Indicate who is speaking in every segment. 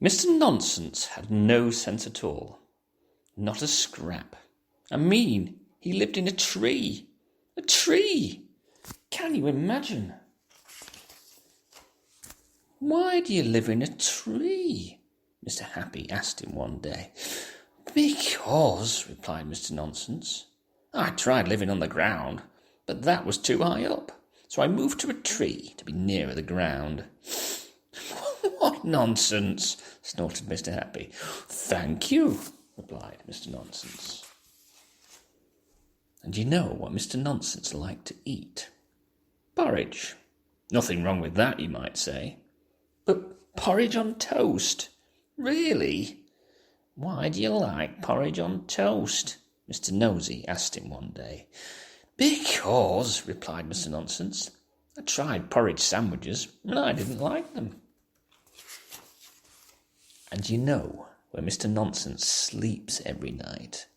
Speaker 1: Mr. Nonsense had no sense at all. Not a scrap. I mean, he lived in a tree. A tree! Can you imagine? "Why do you live in a tree?" Mr. Happy asked him one day. "Because," replied Mr. Nonsense, "I tried living on the ground, but that was too high up, so I moved to a tree to be nearer the ground." "What nonsense!" snorted Mr. Happy. "Thank you," replied Mr. Nonsense. And you know what Mr. Nonsense liked to eat? Porridge. Nothing wrong with that, you might say. But porridge on toast? Really? "Why do you like porridge on toast?" Mr. Nosey asked him one day. "Because," replied Mr. Nonsense, "I tried porridge sandwiches and I didn't like them." And you know where Mr. Nonsense sleeps every night?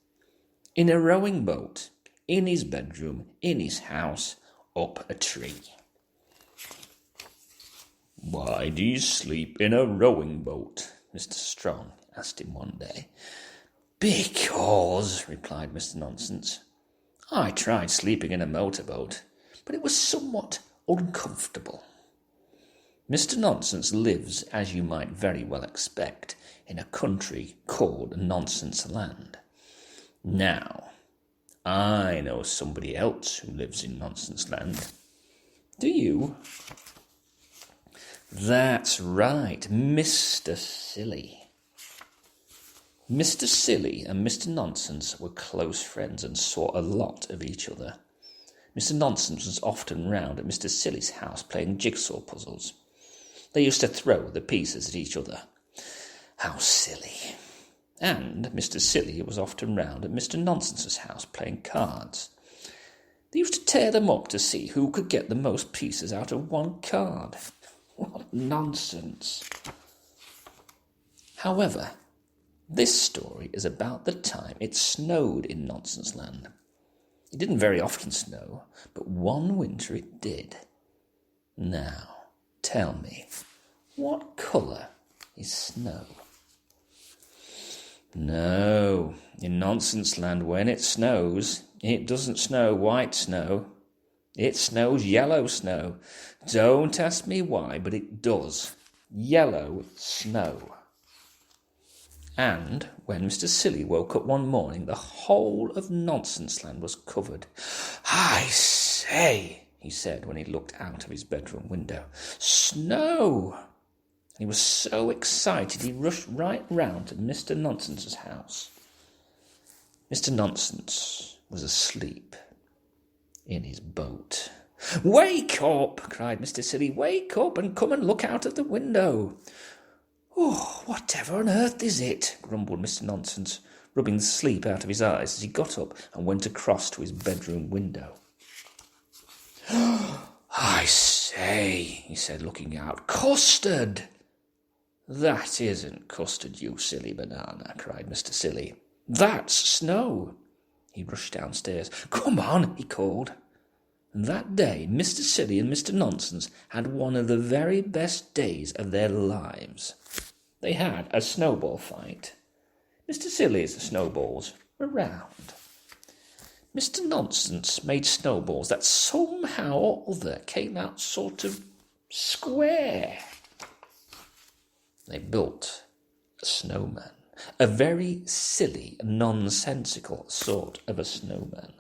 Speaker 1: In a rowing boat, in his bedroom, in his house, up a tree. "Why do you sleep in a rowing boat?" Mr. Strong asked him one day. "Because," replied Mr. Nonsense, "I tried sleeping in a motorboat, but it was somewhat uncomfortable." Mr. Nonsense lives, as you might very well expect, in a country called Nonsense Land. Now, I know somebody else who lives in Nonsense Land. Do you? That's right, Mr. Silly. Mr. Silly and Mr. Nonsense were close friends and saw a lot of each other. Mr. Nonsense was often round at Mr. Silly's house playing jigsaw puzzles. They used to throw the pieces at each other. How silly. And Mr. Silly was often round at Mr. Nonsense's house playing cards. They used to tear them up to see who could get the most pieces out of one card. What nonsense. However, this story is about the time it snowed in Nonsense Land. It didn't very often snow, but one winter it did. Now, tell me, what colour is snow? No, in Nonsense Land when it snows, it doesn't snow white snow. It snows yellow snow. Don't ask me why, but it does. Yellow snow. And when Mr. Silly woke up one morning, the whole of Nonsense Land was covered. "I say," he said when he looked out of his bedroom window, "snow!" And he was so excited he rushed right round to Mr. Nonsense's house. Mr. Nonsense was asleep in his boat. "Wake up!" cried Mr. Silly. "Wake up and come and look out of the window." "Oh, whatever on earth is it?" grumbled Mr. Nonsense, rubbing the sleep out of his eyes as he got up and went across to his bedroom window. "I say," he said, looking out, "custard!" "That isn't custard, you silly banana," cried Mr. Silly. "That's snow." He rushed downstairs. "Come on," he called. And that day Mr. Silly and Mr. Nonsense had one of the very best days of their lives. They had a snowball fight. Mr. Silly's snowballs were round. Mr. Nonsense made snowballs that somehow or other came out sort of square. They built a snowman, a very silly, nonsensical sort of a snowman.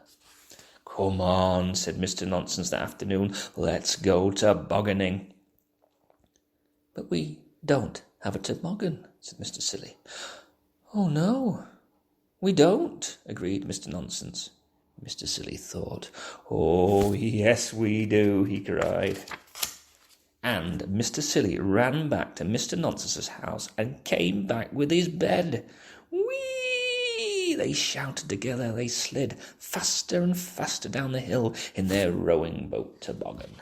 Speaker 1: "Come on," said Mr. Nonsense that afternoon, "let's go tobogganing." "But we don't have a toboggan," said Mr. Silly. "Oh, no, we don't," agreed Mr. Nonsense. Mr. Silly thought. "Oh, yes, we do," he cried. And Mr. Silly ran back to Mr. Nonsense's house and came back with his bed. "Whee!" they shouted together. They slid faster and faster down the hill in their rowing boat toboggan.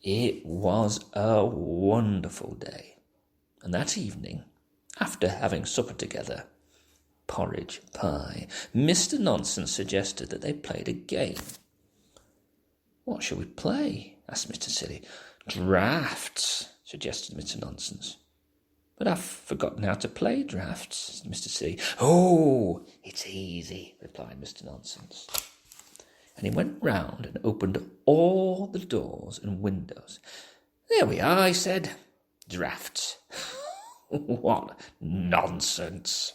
Speaker 1: It was a wonderful day. And that evening, after having supper together, porridge pie, Mr. Nonsense suggested that they played a game. "What shall we play?" asked Mr. Silly. "Draughts," suggested Mr. Nonsense. But I've forgotten how to play draughts, said Mr. C. Oh, it's easy, replied Mr. Nonsense. And he went round and opened all the doors and windows. There we are, he said. Draughts. What nonsense.